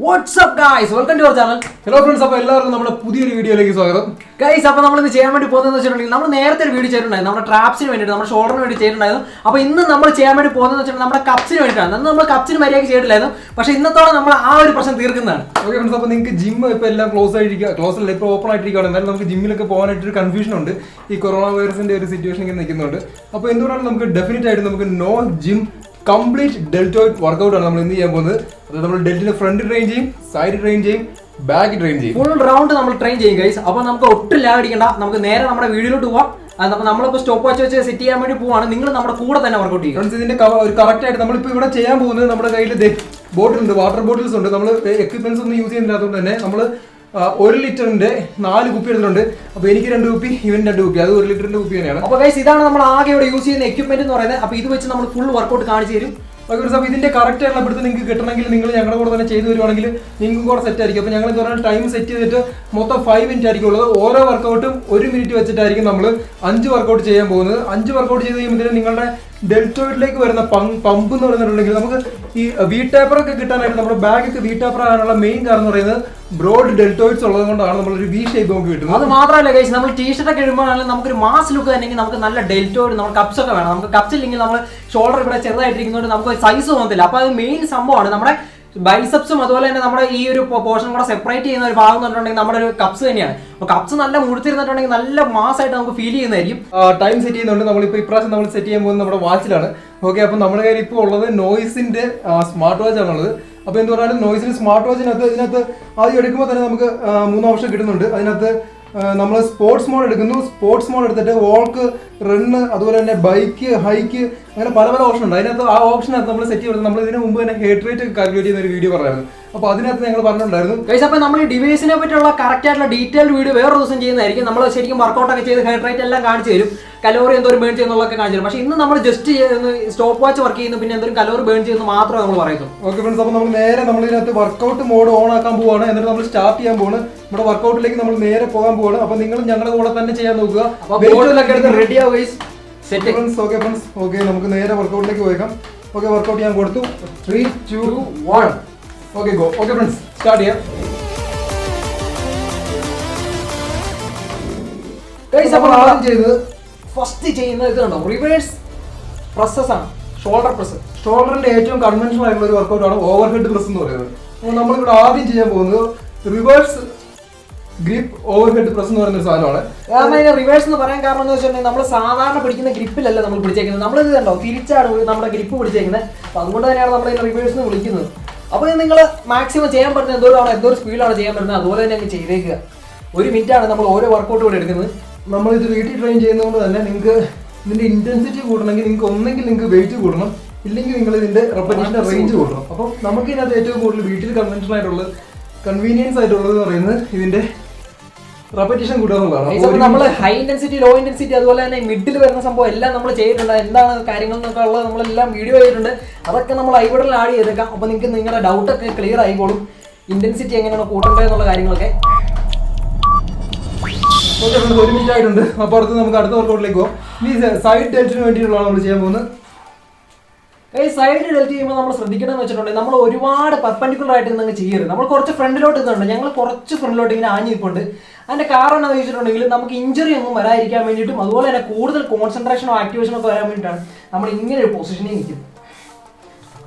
What's up guys? Welcome to our channel. Hello friends, അപ്പോൾ എല്ലാവർക്കും നമ്മുടെ പുതിയൊരു വീഡിയോയിലേക്ക് സ്വാഗതം. Guys, അപ്പോൾ നമ്മൾ ഇന്ന് ചെയ്യാൻ വേണ്ടി പോകുന്നതെന്ന് വെച്ചിട്ടുണ്ടെങ്കിൽ നമ്മൾ നേരത്തെ ഒരു വീഡിയോ ചെയ്തിട്ടുണ്ടായിരുന്നു. നമ്മുടെ ട്രാപ്സിന് വേണ്ടിയിട്ട്, നമ്മുടെ ഷോൾഡറിന് വേണ്ടി ചെയ്തിട്ടുണ്ടായിരുന്നു. അപ്പോൾ ഇന്ന് നമ്മൾ ചെയ്യാൻ വേണ്ടി പോകുന്നതെന്ന് വെച്ചിട്ടുണ്ടെങ്കിൽ നമ്മുടെ കപ്സിന് വേണ്ടിയിട്ടാണ്. അന്ന് നമ്മൾ കപ്സിന് മര്യാദയ്ക്ക് ചെയ്തിട്ടില്ലായിരുന്നു. പക്ഷേ ഇന്നത്തോടെ നമ്മൾ ആ ഒരു പ്രശ്നം തീർക്കുന്നതാണ്. ഓക്കെ ഫ്രണ്ട്സ്, അപ്പോൾ നിങ്ങൾക്ക് ജിം ഇപ്പോൾ എല്ലാം ക്ലോസ് അല്ല ഇപ്പോൾ ഓപ്പൺ ആയിട്ടിരിക്കുകയാണ്. എന്നാലും നമുക്ക് ജിമ്മിലൊക്കെ പോകാനായിട്ടൊരു കൺഫ്യൂഷൻ ഉണ്ട്. ഈ കൊറോണ വൈറസിന്റെ ഒരു സിറ്റുവേഷൻ ഇങ്ങനെ നിൽക്കുന്നുണ്ട്. അപ്പോൾ എന്തുകൊണ്ടാണ് നമുക്ക് ഡെഫിനറ്റ് ആയിട്ട് നമുക്ക് no gym complete deltoid workout ആണ് നമ്മൾ ഇന്ന് ചെയ്യാൻ പോകുന്നത്. അത് നമ്മൾ ഡെൽറ്റിന്റെ ഫ്രണ്ട് ട്രെയിൻ ചെയ്യും, സൈഡ് ട്രെയിൻ ചെയ്യും, ബാക്ക് ട്രെയിൻ ചെയ്യും, ഫുൾ റൗണ്ട് നമ്മൾ ട്രെയിൻ ചെയ്യും ഗൈസ്. അപ്പോൾ നമുക്ക് ഒട്ടും ലാഗടിക്കണ്ട, നമുക്ക് നേരെ നമ്മുടെ വീഡിയോയിലോട്ട് പോവാം. നമ്മളിപ്പോൾ സ്റ്റോപ്പ് വാച്ച് വെച്ച് സെറ്റ് ചെയ്യാൻ വേണ്ടി പോവാണ്. നിങ്ങൾ നമ്മുടെ കൂടെ തന്നെ വർക്കൗട്ട് ചെയ്യും. ഫ്രണ്ട്സ്, ഇതിന്റെ ഒരു കറക്റ്റ് ആയിട്ട് നമ്മളിപ്പോൾ ഇവിടെ ചെയ്യാൻ പോകുന്നത് നമ്മുടെ കയ്യിൽ ബോട്ടിലുണ്ട്, വാട്ടർ ബോട്ടിൽസ് ഉണ്ട്. നമ്മൾ എക്യുപ്മെന്റ്സ് ഒന്നും യൂസ് ചെയ്യുന്നില്ലാത്തതുകൊണ്ട് തന്നെ നമ്മൾ 1 ലിറ്ററിന്റെ 4 കുപ്പി എടുത്തിട്ടുണ്ട്. അപ്പോൾ എനിക്ക് 2 കുപ്പി, ഇവൻ 2 കുപ്പി, അത് 1 ലിറ്ററിന്റെ കുപ്പി തന്നെയാണ്. അപ്പോൾ ഗൈസ്, ഇതാണ് നമ്മൾ ആകെ ഇവിടെ യൂസ് ചെയ്യുന്ന എക്യുപ്മെന്റ് എന്ന് പറയുന്നത്. അപ്പോൾ ഇത് വെച്ച് നമ്മൾ ഫുൾ വർക്കൗട്ട് കാണിച്ചു തരും. ഓക്കെ, അപ്പോൾ ഇതിന്റെ കറക്റ്റ് ആയിട്ടുള്ള പിടുത്തം നിങ്ങൾക്ക് കിട്ടണമെങ്കിൽ നിങ്ങൾ ഞങ്ങളുടെ കൂടെ തന്നെ ചെയ്തു വരുവാണെങ്കിൽ നിങ്ങൾക്കും കൂടെ സെറ്റ് ആയിരിക്കും. അപ്പോൾ ഞങ്ങൾ എന്ന് പറഞ്ഞാൽ ടൈം സെറ്റ് ചെയ്തിട്ട് മൊത്തം 5 മിനിറ്റ് ആയിരിക്കും ഉള്ളത്. ഓരോ വർക്കൗട്ടും 1 മിനിറ്റ് വെച്ചിട്ടായിരിക്കും നമ്മൾ 5 വർക്കൗട്ട് ചെയ്യാൻ പോകുന്നത്. 5 വർക്കൗട്ട് ചെയ്ത് കഴിയുമ്പോൾ നിങ്ങളുടെ ഡെൽറ്റോയിഡിലേക്ക് വരുന്ന പമ്പ് എന്ന് പറയുന്നുണ്ടെങ്കിൽ നമുക്ക് ഈ വി ടാപ്പർ ഒക്കെ കിട്ടാനായിട്ട് നമ്മുടെ ബാഗൊക്കെ വി ടാപ്പർ ആകാനുള്ള മെയിൻ കാരണം എന്ന് പറയുന്നത് ബ്രോഡ് ഡെൽറ്റോയിഡ്സ് ഉള്ളത് കൊണ്ടാണ് നമ്മളൊരു വി ഷേപ്പ് നമുക്ക് കിട്ടുന്നത്. അത് മാത്രമല്ല ഗൈസ്, നമ്മൾ ടീഷർട്ട് ഒക്കെ ഇടുമ്പോഴാണെങ്കിൽ നമുക്കൊരു മാസ് ലുക്ക് തന്നെ നമുക്ക് നല്ല ഡെൽറ്റോയിഡ്, നമ്മൾ കപ്സ് ഒക്കെ വേണം. നമുക്ക് കപ്സ് ഇല്ലെങ്കിൽ നമ്മൾ ഷോൾഡർ ഇവിടെ ചെറുതായിട്ടിരിക്കുന്നതുകൊണ്ട് നമുക്ക് സൈസ് തോന്നത്തില്ല. അപ്പോൾ അത് മെയിൻ സംഭവമാണ്. നമ്മുടെ ബൈസെപ്സും അതുപോലെ തന്നെ നമ്മുടെ ഈ ഒരു പോർഷൻ കൂടെ സെപ്പറേറ്റ് ചെയ്യുന്ന ഒരു ഭാഗം എന്ന് പറഞ്ഞിട്ടുണ്ടെങ്കിൽ നമ്മുടെ ഒരു കപ്സ് തന്നെയാണ്. അപ്പോൾ കപ്സ് നല്ല മുഴുത്തിരുന്നിട്ടുണ്ടെങ്കിൽ നല്ല മാസമായിട്ട് നമുക്ക് ഫീൽ ചെയ്യുന്നതായിരിക്കും. ടൈം സെറ്റ് ചെയ്യുന്നുണ്ട്. നമ്മളിപ്പോൾ ഇപ്രാവശ്യം നമ്മൾ സെറ്റ് ചെയ്യാൻ പോകുന്നത് നമ്മുടെ വാച്ചിലാണ്. ഓക്കെ, അപ്പോൾ നമ്മുടെ കയ്യിൽ ഇപ്പോൾ ഉള്ളത് നോയ്സിന്റെ സ്മാർട്ട് വാച്ച് ആണുള്ളത്. അപ്പോൾ എന്ത് പറഞ്ഞാലും നോയ്സിന്റെ സ്മാർട്ട് വാച്ചിനകത്ത് ആദ്യം എടുക്കുമ്പോൾ തന്നെ നമുക്ക് 3 ഓപ്ഷൻ കിട്ടുന്നുണ്ട്. അതിനകത്ത് നമ്മൾ സ്പോർട്സ് മോഡ് എടുക്കുന്നു. സ്പോർട്സ് മോഡ് എടുത്തിട്ട് വോൾക്ക്, റണ്ണ്, അതുപോലെ തന്നെ ബൈക്ക്, ഹൈക്ക്, അങ്ങനെ പല ഓപ്ഷൻ ഉണ്ട്. അതിനകത്ത് ആ ഓപ്ഷനകത്ത് നമ്മൾ സെറ്റ് ചെയ്ത് നമ്മൾ ഇതിന് മുമ്പ് തന്നെ ഹെഡ് റേറ്റ് കാൽക്കുലേറ്റ് ചെയ്യുന്ന ഒരു വീഡിയോ പറയായിരുന്നു. അപ്പോൾ അതിനകത്ത് ഞങ്ങൾ പറഞ്ഞിട്ടുണ്ടായിരുന്നു ഗൈസ്. അപ്പോൾ നമ്മൾ ഈ ഡിവൈസിനെ പറ്റിയുള്ള കറക്റ്റ് ആയിട്ടുള്ള ഡീറ്റെയിൽഡ് വീഡിയോ വേറെ ദിവസം ചെയ്യുന്നതായിരിക്കും. നമ്മൾ ശരിക്കും വർക്കൗട്ട് ഒക്കെ ചെയ്ത് ഹെഡ് റേറ്റ് എല്ലാം കാണിച്ചു തരും, കലോറി എന്തോരം ബേൺ ചെയ്യുന്നുള്ളതൊക്കെ കാണിച്ചു തരും. പക്ഷേ ഇന്ന് നമ്മൾ ജസ്റ്റ് സ്റ്റോപ്പ് വാച്ച് വർക്ക് ചെയ്യുന്നു, പിന്നെ എന്തൊരു കലോറി ബേൺ ചെയ്യുന്നു മാത്രമേ നമ്മൾ പറയുന്നുള്ളൂ. ഓക്കെ ഫ്രണ്ട്സ്, അപ്പോൾ നമ്മൾ നേരെ ഇതിനകത്ത് വർക്കൗട്ട് മോഡ് ഓൺ ആക്കാൻ പോവാണ്. എന്നിട്ട് നമ്മൾ സ്റ്റാർട്ട് ചെയ്യാൻ പോവാണ്. നമ്മുടെ വർക്കൗട്ടിലേക്ക് നമ്മൾ നേരെ പോകാൻ പോവാണ്. അപ്പോൾ നിങ്ങൾ ഞങ്ങളുടെ കൂടെ തന്നെ ചെയ്യാൻ നോക്കുക. റെഡി ആവും guys. Set friends. Okay friends, okay നമുക്ക് നേരെ വർക്കൗട്ടിലേക്ക് പോയേക്കാം. ഓക്കെ, വർക്കൗട്ട് ഞാൻ കൊടുത്തു. 3, 2, 1. Okay, go. Okay friends, start ചെയ്യാം. ഗൈസ്, അപ്പോൾ ആദ്യം ഫസ്റ്റ് ചെയ്യുന്നത് ഇത് കണ്ടോ, റിവേഴ്സ് പ്രസ്സസ് ആണ്. ഷോൾഡർ പ്രസ്, ഷോൾഡറിന്റെ ഏറ്റവും കൺവെൻഷണൽ ആയിട്ടുള്ള ഒരു വർക്കൗട്ട് ആണ് ഓവർ ഹെഡ് പ്രസ് എന്ന് പറയുന്നത്. അപ്പോൾ നമ്മളിവിടെ ആദ്യം ചെയ്യാൻ പോകുന്നത് reverse grip over head press എന്ന് പറയുന്ന ഒരു സാധനമാണ്. കാരണം റിവേഴ്സ് എന്ന് പറയാൻ കാരണം എന്ന് വെച്ചിട്ടുണ്ടെങ്കിൽ നമ്മൾ സാധാരണ പിടിക്കുന്ന ഗ്രിപ്പിലല്ല നമ്മൾ പിടിച്ചേക്കുന്നത്. നമ്മൾ ഇത് കണ്ടോ, തിരിച്ചാണ് നമ്മുടെ ഗ്രിപ്പ് പിടിച്ചേക്കുന്നത്. അപ്പോൾ അതുകൊണ്ട് തന്നെയാണ് നമ്മൾ ഇതിനെ റിവേഴ്സ് എന്ന് വിളിക്കുന്നത്. അപ്പോൾ നിങ്ങൾ മാക്സിമം ചെയ്യാൻ പറ്റുന്ന എന്തോരം സ്പീഡിലാണ് ചെയ്യാൻ പറ്റുന്നത് അതുപോലെ തന്നെ അങ്ങ് ചെയ്തേക്കുക. 1 മിനിറ്റാണ് നമ്മൾ ഓരോ വർക്കൗട്ട് കൂടെ എടുക്കുന്നത്. നമ്മളിത് വീട്ടിൽ ട്രെയിൻ ചെയ്യുന്നതുകൊണ്ട് തന്നെ നിങ്ങൾക്ക് ഇതിന്റെ ഇന്റൻസിറ്റി കൂട്ടണമെങ്കിൽ നിങ്ങൾക്ക് ഒന്നെങ്കിൽ നിങ്ങൾക്ക് വെയിറ്റ് കൂടണം, ഇല്ലെങ്കിൽ നിങ്ങൾ ഇതിന്റെ റെപ്പറ്റീഷന്റെ റേഞ്ച് കൂട്ടണം. അപ്പം നമുക്ക് ഇതിനകത്ത് ഏറ്റവും കൂടുതൽ വീട്ടിൽ കൺവീനിയൻസ് ആയിട്ടുള്ളത് എന്ന് പറയുന്നത് ഇതിന്റെ റെപ്പറ്റീഷൻ കൂട്ടുക എന്നുള്ളതാണ്. നമ്മൾ ഹൈ ഇന്റൻസിറ്റി, ലോ ഇന്റൻസിറ്റി, അതുപോലെ തന്നെ മിഡിൽ വരുന്ന സംഭവം എല്ലാം നമ്മൾ ചെയ്തിട്ടുണ്ട്. എന്താണ് കാര്യങ്ങൾ എന്നൊക്കെ ഉള്ളത് നമ്മളെല്ലാം വീഡിയോ ചെയ്തിട്ടുണ്ട്. അതൊക്കെ നമ്മൾ ഐബിഡിൽ ആഡ് ചെയ്തേക്കാം. അപ്പോൾ നിങ്ങൾക്ക് നിങ്ങളുടെ ഡൗട്ടൊക്കെ ക്ലിയർ ആയിക്കോളും. ഇന്റൻസിറ്റി എങ്ങനെയാണ് കൂട്ടേണ്ടത് എന്നുള്ള കാര്യങ്ങളൊക്കെ. ഓക്കെ, 1 മിനിറ്റ് ആയിട്ടുണ്ട്. അപ്പോൾ അടുത്ത് നമുക്ക് അടുത്ത വർക്കൗട്ടിലേക്ക് പോകും. ഈ സൈഡ് ഡെൽറ്റിന് വേണ്ടിയിട്ടുള്ളതാണ് നമ്മൾ ചെയ്യാൻ പോകുന്നത്. ഈ സൈഡ് ഡെൽറ്റ് ചെയ്യുമ്പോൾ നമ്മൾ ശ്രദ്ധിക്കണമെന്ന് വെച്ചിട്ടുണ്ടെങ്കിൽ നമ്മൾ ഒരുപാട് പെർപെൻഡിക്കുലർ ആയിട്ട് നിങ്ങൾ ചെയ്യരുത്. നമ്മൾ കുറച്ച് ഫ്രണ്ടിലോട്ട് ഇതുണ്ട്, ഞങ്ങൾ കുറച്ച് ഫ്രണ്ടിലോട്ട് ഇങ്ങനെ ആഞ്ഞിരിപ്പുണ്ട്. അതിന്റെ കാരണം എന്താണെന്ന് വെച്ചിട്ടുണ്ടെങ്കിൽ നമുക്ക് ഇഞ്ചറി ഒന്നും വരാതിരിക്കാൻ വേണ്ടിയിട്ടും അതുപോലെ തന്നെ കൂടുതൽ കോൺസെൻട്രേഷനോ ആക്ടിവേഷനോ ഒക്കെ വരാൻ വേണ്ടിയിട്ടാണ് നമ്മൾ ഇങ്ങനെ ഒരു പൊസിഷനിൽ നിൽക്കുന്നത്.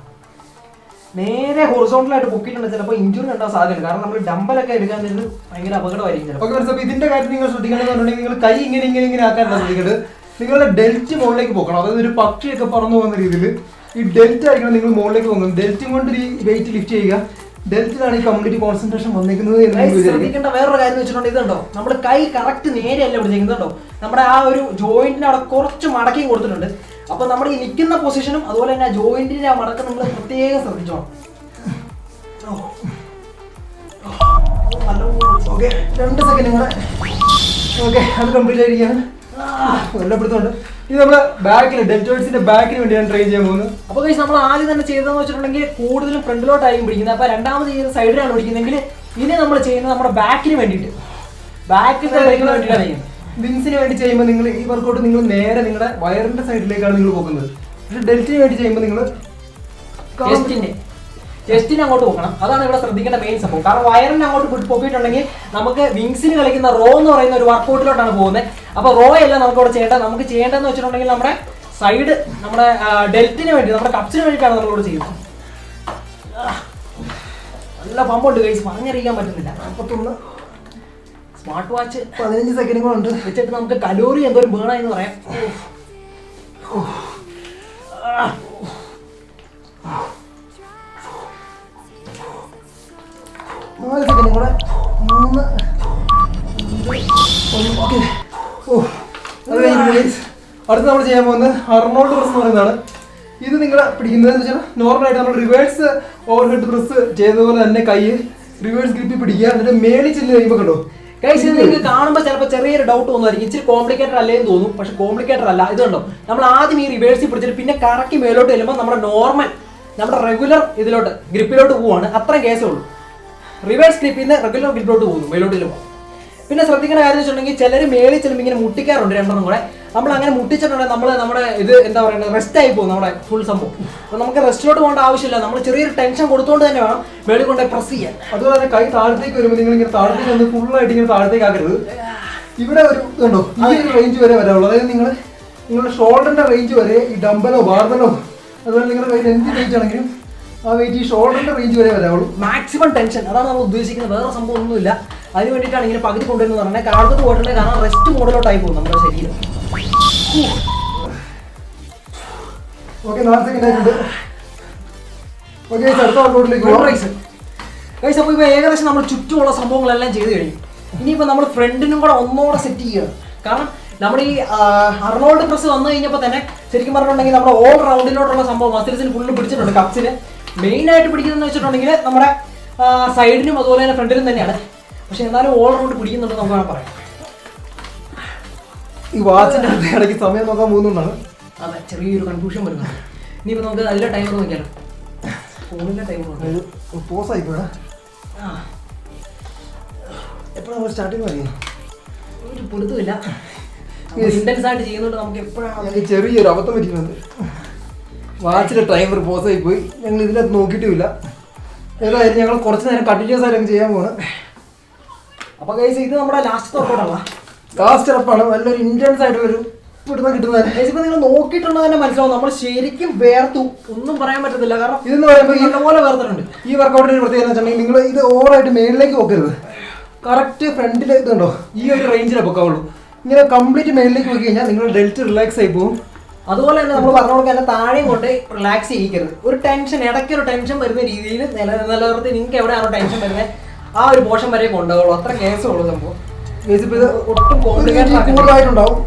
നേരെ ഹൊറിസോണ്ടലായിട്ട് പൊക്കിയിട്ടുണ്ട്, ചിലപ്പോൾ ഇഞ്ചുറി ഉണ്ടാകാൻ സാധ്യതയുണ്ട്. കാരണം നമ്മൾ ഡമ്പലൊക്കെ എടുക്കാൻ നേരത്ത് ഭയങ്കര അപകടമായിരിക്കും. ഓക്കെ, അപ്പോൾ ഇതിന്റെ കാര്യം നിങ്ങൾ ശ്രദ്ധിക്കണമെന്നുണ്ടെങ്കിൽ നിങ്ങൾ കൈ ഇങ്ങനെ ആക്കാൻ ശ്രദ്ധിക്കുന്നത്. നിങ്ങളുടെ ഡെൽറ്റ് മുകളിലേക്ക് പോകണം. അതായത് ഒരു പക്ഷിയൊക്കെ പറന്നു പോകുന്ന രീതിയിൽ ഈ ഡെൽറ്റ് ആയിരിക്കണം നിങ്ങൾ മുകളിലേക്ക് പോകുന്നത്. ഡെൽറ്റ് കൊണ്ട് ഈ വെയിറ്റ് ലിഫ്റ്റ് ചെയ്യുക. ഡെൽറ്റിലാണ് ഈ കംപ്ലീറ്റ് കോൺസെൻട്രേഷൻ വന്നിരിക്കുന്നത്. ശ്രദ്ധിക്കേണ്ട വേറൊരു കാര്യം വെച്ചിട്ടുണ്ടെങ്കിൽ ഇതുണ്ടോ, നമ്മുടെ കൈ കറക്റ്റ് നേരെയല്ല പിടിച്ചിരിക്കുന്നുണ്ടോ, നമ്മുടെ ആ ഒരു ജോയിന്റിന് അവിടെ കുറച്ച് മടക്കി കൊടുത്തിട്ടുണ്ട്. അപ്പോൾ നമ്മൾ ഈ നിൽക്കുന്ന പൊസിഷനും അതുപോലെ തന്നെ ആ ജോയിന്റിന്റെ ആ മടക്കം നമ്മൾ പ്രത്യേകം ശ്രദ്ധിച്ചോണം. ഓക്കെ, 2 സെക്കൻഡ് കൂടെ. ഓക്കെ, അത് കംപ്ലീറ്റ് ആയിരിക്കുകയാണ്. കൊല്ലപ്പെടുത്തുന്നുണ്ട്. ഇത് നമ്മുടെ ബാക്കിൽ ഡെൽറ്റോയിഡ്സിന്റെ ബാക്കിന് വേണ്ടിയാണ് ട്രെയിൻ ചെയ്യാൻ പോകുന്നത്. അപ്പോൾ ഗൈസ്, നമ്മൾ ആദ്യം തന്നെ ചെയ്തതെന്ന് വെച്ചിട്ടുണ്ടെങ്കിൽ കൂടുതലും ഫ്രണ്ടിലോട്ടായിരിക്കും പിടിക്കുന്നത്. അപ്പോൾ രണ്ടാമത് ചെയ്യുന്ന സൈഡിലാണ് പിടിക്കുന്നതെങ്കിൽ ഇനി നമ്മൾ ചെയ്യുന്നത് നമ്മുടെ ബാക്കിന് വേണ്ടിയിട്ട്, ബാക്കിന്റെ വേണ്ടിയിട്ടാണ് ചെയ്യുന്നത്. വിങ്സിന് വേണ്ടി ചെയ്യുമ്പോൾ നിങ്ങൾ ഈ വർക്കൗട്ട് നിങ്ങൾ നേരെ നിങ്ങളുടെ വയറിന്റെ സൈഡിലേക്കാണ് നിങ്ങൾ പോകുന്നത്. പക്ഷെ ഡെൽറ്റിന് വേണ്ടി ചെയ്യുമ്പോൾ നിങ്ങൾ ചെസ്റ്റിന് അങ്ങോട്ട് പോകണം. അതാണ് ഇവിടെ ശ്രദ്ധിക്കേണ്ട മെയിൻ സംഭവം. കാരണം വയറിന് അങ്ങോട്ട് പൊക്കിയിട്ടുണ്ടെങ്കിൽ നമുക്ക് വിങ്സിന് കളിക്കുന്ന റോ എന്ന് പറയുന്ന ഒരു വർക്കൗട്ടിലോട്ടാണ് പോകുന്നത്. അപ്പോൾ റോ എല്ലാം നമുക്ക് ഇവിടെ ചെയ്യേണ്ടത്. നമുക്ക് ചെയ്യേണ്ടതെന്ന് വെച്ചിട്ടുണ്ടെങ്കിൽ നമ്മുടെ സൈഡ് നമ്മുടെ ഡെൽറ്റിന് വേണ്ടി നമ്മുടെ കപ്സിന് വേണ്ടിയിട്ടാണ് നമ്മളിവിടെ ചെയ്യുന്നത്. നല്ല പമ്പുണ്ട് ഗൈസ്, പറഞ്ഞറിയിക്കാൻ പറ്റുന്നില്ല. 41 സ്മാർട്ട് വാച്ച് 15 സെക്കൻഡുകളുണ്ട് വെച്ചിട്ട് നമുക്ക് കലോറി എന്തോരം ബേണായെന്ന് പറയാം. 4 സെക്കൻഡ് കൂടെ 3 ഓക്കെ. അത് കഴിഞ്ഞ് അടുത്ത് നമ്മൾ ചെയ്യാൻ പോകുന്നത് അർണോൾഡ് പ്രസ് എന്ന് പറയുന്നതാണ്. ഇത് നിങ്ങൾ പിടിക്കുന്നതെന്ന് വെച്ചാൽ നോർമലായിട്ട് നമ്മൾ റിവേഴ്സ് ഓവർ ഹെഡ് പ്രസ് ചെയ്തതുപോലെ തന്നെ കൈ റിവേഴ്സ് ഗ്രിപ്പിൽ പിടിക്കുക. എന്നിട്ട് മേളിൽ ചെല്ല് കഴിയുമ്പോൾ കണ്ടോ ഗൈസ്, നിങ്ങൾക്ക് കാണുമ്പോൾ ചിലപ്പോൾ ചെറിയൊരു ഡൗട്ട് തോന്നുമായിരിക്കും, ഇച്ചിരി കോംപ്ലിക്കേറ്റഡ് അല്ലേന്ന് തോന്നും. പക്ഷെ കോംപ്ലിക്കേറ്റഡ് അല്ല. ഇത് കണ്ടോ, നമ്മൾ ആദ്യം ഈ റിവേഴ്സിൽ പിടിച്ചിട്ട് പിന്നെ കറക്കി മേലോട്ട് ചെല്ലുമ്പോൾ നമ്മുടെ നോർമൽ നമ്മുടെ റെഗുലർ ഇതിലോട്ട് ഗ്രിപ്പിലോട്ട് പോവാണ്. അത്രയും കേസേ ഉള്ളൂ. റിവേഴ്സ് ഗ്രിപ്പിൽ നിന്ന് റെഗുലർ ഗ്രിപ്പിലോട്ട് പോകുന്നു മേലോട്ട് ചെല്ലുമ്പോൾ. പിന്നെ ശ്രദ്ധിക്കുന്ന കാര്യം വെച്ചിട്ടുണ്ടെങ്കിൽ ചിലർ മേളിൽ ചെല്ലുമ്പോൾ ഇങ്ങനെ മുട്ടിക്കാറുണ്ട് രണ്ടെണ്ണം കൂടെ. നമ്മൾ അങ്ങനെ മുട്ടിച്ചിട്ടുണ്ടെങ്കിൽ നമ്മുടെ ഇത് എന്താ പറയുക, റെസ്റ്റ് ആയി പോകും നമ്മുടെ ഫുൾ സംഭവം. അപ്പോൾ നമുക്ക് റെസ്റ്റിലോട്ട് പോകേണ്ട ആവശ്യമില്ല. നമ്മൾ ചെറിയൊരു ടെൻഷൻ കൊടുത്തുകൊണ്ട് തന്നെ വേണം മേളിൽ കൊണ്ട് പ്രസ് ചെയ്യാൻ. അതുപോലെ തന്നെ കൈ താഴത്തേക്ക് വരുമ്പോൾ നിങ്ങൾ ഇങ്ങനെ താഴത്തേക്ക് വന്ന് ഫുള്ളായിട്ട് ഇങ്ങനെ താഴത്തേക്ക് ആക്കരുത്. ഇവിടെ ഒരു ഇതുണ്ടോ, ഈ ഒരു റേഞ്ച് വരെ വരാവുള്ളൂ. അതായത് നിങ്ങളുടെ ഷോൾഡറിന്റെ റേഞ്ച് വരെ ഈ ഡംബലോ ബാർബലോ അതുപോലെ നിങ്ങളുടെ കയ്യിൽ എന്ത് വെയിറ്റ് ആണെങ്കിലും ആ വെയിറ്റ് ഈ ഷോൾഡറിന്റെ റേഞ്ച് വരെ വരാവുള്ളൂ. മാക്സിമം ടെൻഷൻ, അതാണ് നമ്മൾ ഉദ്ദേശിക്കുന്നത്. വേറെ സംഭവം ഒന്നുമില്ല. അതിന് വേണ്ടിയിട്ടാണ് ഇങ്ങനെ പകുതി കൊണ്ടുവരുന്നത് പറഞ്ഞാൽ കാലത്ത് പോയിട്ടുണ്ടെങ്കിൽ കാരണം റെസ്റ്റ് മോഡിലോട്ടായി പോകും നമ്മുടെ ശരീരം. ഓക്കെ, 4 സെക്കൻഡ് ആയിട്ടുണ്ട്. ഓക്കെ, അടുത്ത വർക്കൗട്ടിലേക്ക് പോകാം. ഗൈസ്, അപ്പോൾ ഇപ്പോൾ ഏകദേശം നമ്മൾ ചുറ്റുമുള്ള സംഭവങ്ങളെല്ലാം ചെയ്ത് കഴിഞ്ഞു. ഇനിയിപ്പോൾ നമ്മൾ ഫ്രണ്ടിനും കൂടെ ഒന്നുകൂടെ സെറ്റ് ചെയ്യുക. കാരണം നമ്മൾ ഈ അർണോൾഡ് പ്രസ് വന്നു കഴിഞ്ഞപ്പോൾ തന്നെ ശരിക്കും പറഞ്ഞിട്ടുണ്ടെങ്കിൽ നമ്മുടെ ഓൾ റൗണ്ടിലോട്ടുള്ള സംഭവം മസിൽസിന് ഫുള്ള് പിടിച്ചിട്ടുണ്ട്. കപ്സിന് മെയിനായിട്ട് പിടിക്കുന്നതെന്ന് വെച്ചിട്ടുണ്ടെങ്കിൽ നമ്മുടെ സൈഡിനും അതുപോലെ തന്നെ ഫ്രണ്ടിലും തന്നെയാണ്. പക്ഷെ എന്നാലും ഓൾ റൗണ്ട് പിടിക്കുന്നുണ്ട് നമുക്ക് വേണം പറയാം. ഈ വാച്ചിന്റെ ഇടയ്ക്ക് സമയം നോക്കാൻ പോകുന്നതാണ്. അതെ, ചെറിയൊരു കൺഫ്യൂഷൻ വരുന്നുണ്ട്. ഇനിയിപ്പോൾ നമുക്ക് നല്ല ടൈമർ നോക്കിയാലോ, ഫോണിൻ്റെ ടൈമർ പോസ് ആയിപ്പോഴാ. എപ്പോഴാണ് സ്റ്റാർട്ടിങ് അറിയാം, ഒരു പൊടുത്തുമില്ല. ഇന്റൻസ് ആയിട്ട് ചെയ്യുന്നുണ്ട്. നമുക്ക് എപ്പോഴാണ് ചെറിയൊരു അബദ്ധം പറ്റിയിട്ടുണ്ട്. വാച്ചിലെ ടൈമർ പോസ് ആയി പോയി. ഞങ്ങൾ ഇതിനകത്ത് നോക്കിയിട്ടുമില്ല. ഏതായാലും ഞങ്ങൾ കുറച്ച് നേരം കണ്ടിന്യൂസ് ആയിട്ട് ചെയ്യാൻ പോകണം. അപ്പോൾ ഗൈസ്, ഇത് നമ്മുടെ ലാസ്റ്റ് വർക്കൗട്ടാണ്. ലാസ്റ്റ് സ്റ്റെപ്പാണ്. നല്ലൊരു ഇന്റൻസ് ആയിട്ടുള്ളൊരു ഇവിടുന്ന് കിട്ടുന്നത്. ഇപ്പൊ നിങ്ങൾ നോക്കിയിട്ടുണ്ടോ തന്നെ മനസ്സിലാവും, നമ്മൾ ശരിക്കും വേർത്തു. ഒന്നും പറയാൻ പറ്റത്തില്ല. കാരണം ഇതെന്ന് പറയുമ്പോൾ നല്ലപോലെ വേർത്തിട്ടുണ്ട്. ഈ വർക്കൗട്ടിന് പ്രത്യേകത വെച്ചിട്ടുണ്ടെങ്കിൽ നിങ്ങൾ ഇത് ഓവറായിട്ട് മേളിലേക്ക് പോക്കരുത്. കറക്റ്റ് ഫ്രണ്ടിൽ ഇതുണ്ടോ ഈ ഒരു റേഞ്ചിലെ പൊക്കാവുള്ളൂ. ഇങ്ങനെ കംപ്ലീറ്റ് മേളിലേക്ക് പോയി കഴിഞ്ഞാൽ നിങ്ങൾ ഡെൽറ്റ് റിലാക്സ് ആയി പോകും. അതുപോലെ തന്നെ നമ്മൾ പറഞ്ഞോളൂ തന്നെ താഴെയും കൊണ്ട് റിലാക്സ് ചെയ്യിക്കരുത്. ഒരു ടെൻഷൻ, ഇടയ്ക്കൊരു ടെൻഷൻ വരുന്ന രീതിയിൽ നിലനിർത്തി നിങ്ങൾക്ക് എവിടെയാണോ ടെൻഷൻ വരുന്നത് ആ ഒരു പോർഷൻ വരെ കൊണ്ടുപോകുള്ളൂ. അത്ര കേസേ ഉള്ളൂ സംഭവം. ഇത് ഒട്ടും കൂടുതലായിട്ടുണ്ടാവും.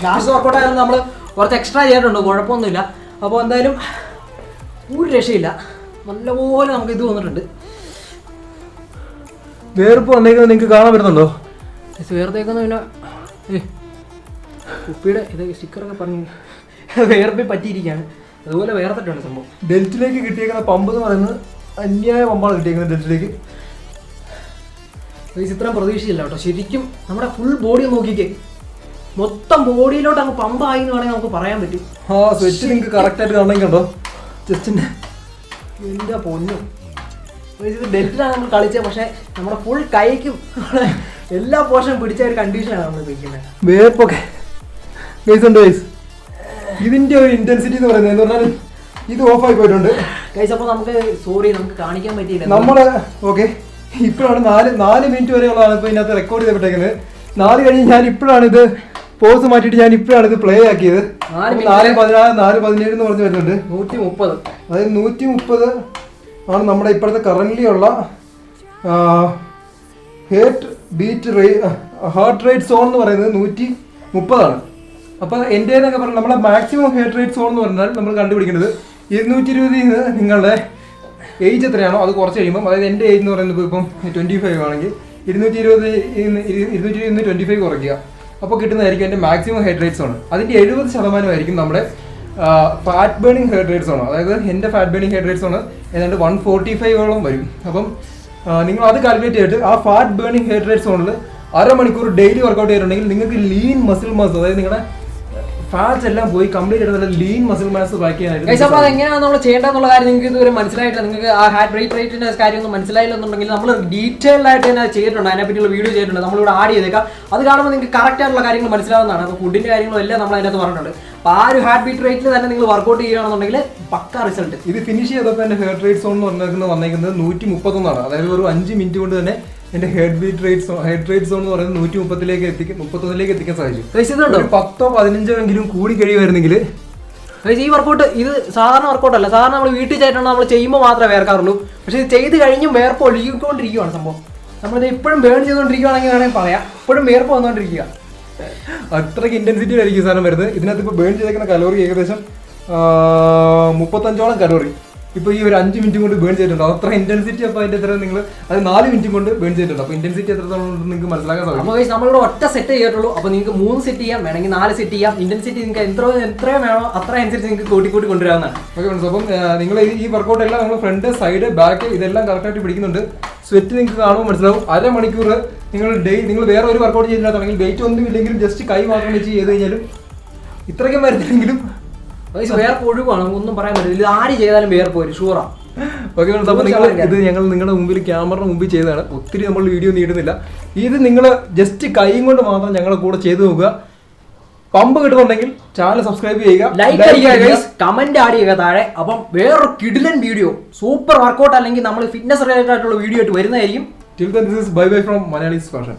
ലാസ്റ്റ് വർക്കൗട്ട് ആയതുകൊണ്ട് നമ്മൾ കുറച്ച് എക്സ്ട്രാ ചെയ്യാറുണ്ട്, കുഴപ്പമൊന്നുമില്ല. അപ്പോൾ എന്തായാലും ഒരു രക്ഷയില്ല, നല്ലപോലെ നമുക്ക് ഇത് വന്നിട്ടുണ്ട്. വേർപ്പ് വന്നേക്കുന്നത് നിങ്ങൾക്ക് കാണാൻ പറ്റുന്നുണ്ടോ? വേർത്തേക്കുന്ന പിന്നെ കുപ്പിയുടെ ഇത് സ്റ്റിക്കറൊക്കെ പറഞ്ഞ് വേർപ്പിൽ പറ്റിയിരിക്കുകയാണ്. അതുപോലെ വേർത്തിട്ടുണ്ട് സംഭവം. ഡെൽറ്റിലേക്ക് കിട്ടിയേക്കുന്ന പമ്പ് എന്ന് പറയുന്നത് അന്യായ പമ്പാണ് കിട്ടിയേക്കുന്നത് ഡെൽറ്റിലേക്ക്. ഇത്രയും പ്രതീക്ഷയില്ല കേട്ടോ. ശരിക്കും നമ്മുടെ ഫുൾ ബോഡി നോക്കിക്കേ, മൊത്തം ബോഡിയിലോട്ട് അങ്ങ് പമ്പായി എന്ന് വേണമെങ്കിൽ നമുക്ക് പറയാൻ പറ്റും. ആ സ്വെറ്റ് നിങ്ങൾക്ക് കറക്റ്റായിട്ട് കാണണമെങ്കിൽ കണ്ടോ ചെസ്റ്റിൻ്റെ. എൻ്റെ പൊന്നും, ഇത് ഡെൽറ്റിലാണ് നമ്മൾ കളിച്ചത്. പക്ഷേ നമ്മുടെ ഫുൾ കൈക്കും എല്ലാ പോർഷനും പിടിച്ച ഒരു കണ്ടീഷനാണ് നമ്മൾ പിടിക്കുന്നത്. വേർപ്പൊക്കെ ഉണ്ട് ഗൈസ്. ഇതിൻ്റെ ഒരു ഇൻറ്റൻസിറ്റി എന്ന് പറയുന്നത് എന്ന് പറഞ്ഞാൽ ഇത് ഓഫായി പോയിട്ടുണ്ട് ഗൈസ്. അപ്പോൾ നമുക്ക് സോറി, നമുക്ക് കാണിക്കാൻ പറ്റിയില്ല. നമ്മൾ ഓക്കെ ഇപ്പോഴാണ് 4 മിനിറ്റ് വരെയുള്ളതാണ് ഇപ്പോൾ ഇതിനകത്ത് റെക്കോർഡ് ചെയ്തപ്പെട്ടേക്കുന്നത്. 4 കഴിഞ്ഞ് ഞാൻ ഇപ്പോഴാണ് ഇത് പോസ് മാറ്റിയിട്ട് ഞാൻ ഇപ്പോഴാണ് ഇത് പ്ലേ ആക്കിയത്. 4:14 4:17 എന്ന് പറഞ്ഞ് വരുന്നുണ്ട്. 130, അതായത് 130 ആണ് നമ്മുടെ ഇപ്പോഴത്തെ കറൻ്റ്ലി ഉള്ള ഹാർട്ട് റേറ്റ് സോൺ എന്ന് പറയുന്നത് 130 അപ്പോൾ എൻ്റെ എന്നൊക്കെ പറഞ്ഞാൽ നമ്മുടെ മാക്സിമം ഹാർട്ട് റേറ്റ് സോൺ എന്ന് പറഞ്ഞാൽ നമ്മൾ കണ്ടുപിടിക്കേണ്ടത് 220 നിങ്ങളുടെ ഏജ് എത്രയാണോ അത് കുറച്ച് കഴിയുമ്പം, അതായത് എൻ്റെ ഏജ് എന്ന് പറയുന്നത് ഇപ്പം 25 ആണെങ്കിൽ 220 25 കുറയ്ക്കുക. അപ്പോൾ കിട്ടുന്നതായിരിക്കും എൻ്റെ മാക്സിമം ഹെഡ് റേറ്റ് സോൺ. അതിൻ്റെ 70% നമ്മുടെ fat burning head rate zone. അതായത് എൻ്റെ fat burning head rate zone ഏതാണ്ട് 145 വരും. അപ്പം നിങ്ങൾ അത് കാൽക്കുലേറ്റ് ചെയ്തിട്ട് ആ ഫാറ്റ് ബേണിംഗ് ഹെഡ് റേറ്റ് സോണിൽ 1/2 മണിക്കൂർ ഡെയിലി വർക്കൗട്ട് ചെയ്തിട്ടുണ്ടെങ്കിൽ നിങ്ങൾക്ക് ലീൻ മസിൽ മാസ്, അതായത് നിങ്ങളുടെ ഫാറ്റ്സ് എല്ലാം പോയി കംപ്ലീറ്റ് ആയിട്ട് നല്ല ലീൻ മസിൽ മാസ് ബാക്ക് ചെയ്യാനായിട്ട്. അപ്പോൾ അതെങ്ങനെയാണ് നമ്മൾ ചെയ്യേണ്ടതെന്നുള്ള കാര്യം നിങ്ങൾക്ക് ഇതുവരെ മനസ്സിലായിട്ടില്ല, നിങ്ങൾക്ക് ആ ഹാർട്ട് റേറ്റിന്റെ കാര്യമൊന്നും മനസ്സിലായില്ലെന്നുണ്ടെങ്കിൽ നമ്മൾ ഡീറ്റെയിൽഡ് ആയിട്ട് തന്നെ ചെയ്തിട്ടുണ്ട്, അതിനെപ്പറ്റിയുള്ള വീഡിയോ ചെയ്തിട്ടുണ്ട്, നമ്മളിവിടെ ആഡ് ചെയ്തേക്കാം. അത് കാണുമ്പോൾ നിങ്ങൾക്ക് കറക്റ്റ് ആയിട്ടുള്ള കാര്യങ്ങൾ മനസ്സിലാവുന്നതാണ്. അപ്പോൾ ഫുഡിന്റെ കാര്യങ്ങളും എല്ലാം നമ്മൾ അതിനകത്ത് പറഞ്ഞിട്ടുണ്ട്. അപ്പോൾ ആ ഒരു ഹാർട്ട് ബീറ്റ് റേറ്റിൽ തന്നെ നിങ്ങൾ വർക്കൗട്ട് ചെയ്യുകയാണെന്നുണ്ടെങ്കിൽ പക്ക റിസൾട്ട്. ഇത് ഫിനിഷ് ചെയ്തപ്പോൾ എൻ്റെ ഹെർട്ട് റേറ്റ് സോൺ എന്ന് വന്നേക്കുന്നത് 131, അതായത് ഒരു 5 മിനിറ്റ് കൊണ്ട് തന്നെ എന്റെ ഹെഡ് റേറ്റ് സോൺ എന്ന് പറയുന്നത് 131 എത്തിക്കാൻ സാധിച്ചു. 10 15 എങ്കിലും കൂടി കഴിയുമായിരുന്നെങ്കിൽ ഈ വർക്കൗട്ട് ഇത് സാധാരണ വർക്കൗട്ട് അല്ല. സാധാരണ നമ്മൾ വീട്ടിൽ ചെയ്തിട്ടാണ് നമ്മൾ ചെയ്യുമ്പോൾ മാത്രമേ വേർക്കാറുള്ളൂ. പക്ഷേ ഇത് ചെയ്ത് കഴിഞ്ഞും വേർപ്പ് ഒഴുകിക്കൊണ്ടിരിക്കുകയാണ് സംഭവം. നമ്മളിത് ഇപ്പോഴും ബേൺ ചെയ്തുകൊണ്ടിരിക്കുകയാണെങ്കിൽ വേണമെങ്കിൽ പറയാം, ഇപ്പോഴും വേർപ്പ് വന്നുകൊണ്ടിരിക്കുക. അത്രയ്ക്ക് ഇന്റൻസിറ്റിയിലായിരിക്കും സാധനം വരുന്നത്. ഇതിനകത്ത് ഇപ്പോൾ ബേൺ ചെയ്തേക്കുന്ന കലോറി ഏകദേശം 35ഓളം കലോറി ഇപ്പോൾ ഈ ഒരു 5 മിനിറ്റ് കൊണ്ട് ബേൺ ചെയ്തിട്ടുണ്ട്. അത്ര ഇന്റൻസിറ്റി. അപ്പോൾ അതിന്റെ എത്ര നിങ്ങൾ അത് 4 മിനിറ്റ് കൊണ്ട് ബേൺ ചെയ്തിട്ടുണ്ട്. അപ്പോൾ ഇന്റൻസിറ്റി എത്രത്തോളം നിങ്ങൾക്ക് മനസ്സിലാക്കാൻ സാധിക്കും. അപ്പോൾ നമ്മളിവിടെ ഒറ്റ സെറ്റ് ചെയ്തിട്ടുള്ളൂ. അപ്പോൾ നിങ്ങൾക്ക് 3 സെറ്റ് ചെയ്യാം, വേണമെങ്കിൽ 4 സെറ്റ് ചെയ്യാം. ഇന്റൻസിറ്റി നിങ്ങൾക്ക് എത്രയും വേണോ അത്ര അനുസരിച്ച് നിങ്ങൾക്ക് കൂട്ടി കൊണ്ടുവരാവുന്നതാണ്. ഓക്കെ ഫ്രണ്ട്സ്, അപ്പം നിങ്ങൾ ഈ വർക്കൗട്ട് എല്ലാം നമ്മൾ ഫ്രണ്ട് സൈഡ് ബാക്ക് ഇതെല്ലാം കറക്റ്റായിട്ട് പിടിക്കുന്നുണ്ട്. സ്വെറ്റ് നിങ്ങൾക്ക് കാണുമ്പോൾ മനസ്സിലാവും. അരമണിക്കൂർ നിങ്ങൾ വേറെ ഒരു വർക്കൗട്ട് ചെയ്തിട്ടുണ്ടെങ്കിൽ വെയിറ്റ് ഒന്നും ഇല്ലെങ്കിലും ജസ്റ്റ് കൈ മാത്രം വെച്ച് ചെയ്ത് കഴിഞ്ഞാലും ഇത്രയ്ക്കും വരുന്നില്ലെങ്കിലും വേർപ്പ് ഒഴിവാണ്, ഒന്നും പറയാൻ പറ്റില്ല. ഇത് ആര് ചെയ്താലും വേർപ്പ് വരും, ഷുവറാ. ഓക്കെ ഫ്രണ്ട്സ്, അപ്പോൾ ഇത് ഞങ്ങൾ നിങ്ങളുടെ മുമ്പിൽ ക്യാമറ മുമ്പിൽ ചെയ്തതാണ്. ഒത്തിരി നമ്മൾ വീഡിയോ നീടുന്നില്ല. ഇത് നിങ്ങൾ ജസ്റ്റ് കൈയും കൊണ്ട് മാത്രം ഞങ്ങളെ കൂടെ ചെയ്ത് നോക്കുക. പമ്പ് കിട്ടുന്നുണ്ടെങ്കിൽ ചാനൽ സബ്സ്ക്രൈബ് ചെയ്യുക, ലൈക്ക് ചെയ്യുക, കമന്റ് ആഡ് ചെയ്യുക താഴെ. അപ്പം വേറൊരു കിടിലൻ വീഡിയോ, സൂപ്പർ വർക്കൗട്ട് അല്ലെങ്കിൽ നമ്മൾ ഫിറ്റ്നസ് റിലേറ്റഡ് ആയിട്ടുള്ള വീഡിയോ ആയിട്ട് വരുന്നതായിരിക്കും. Till then, this is bye from Malayalam fashion.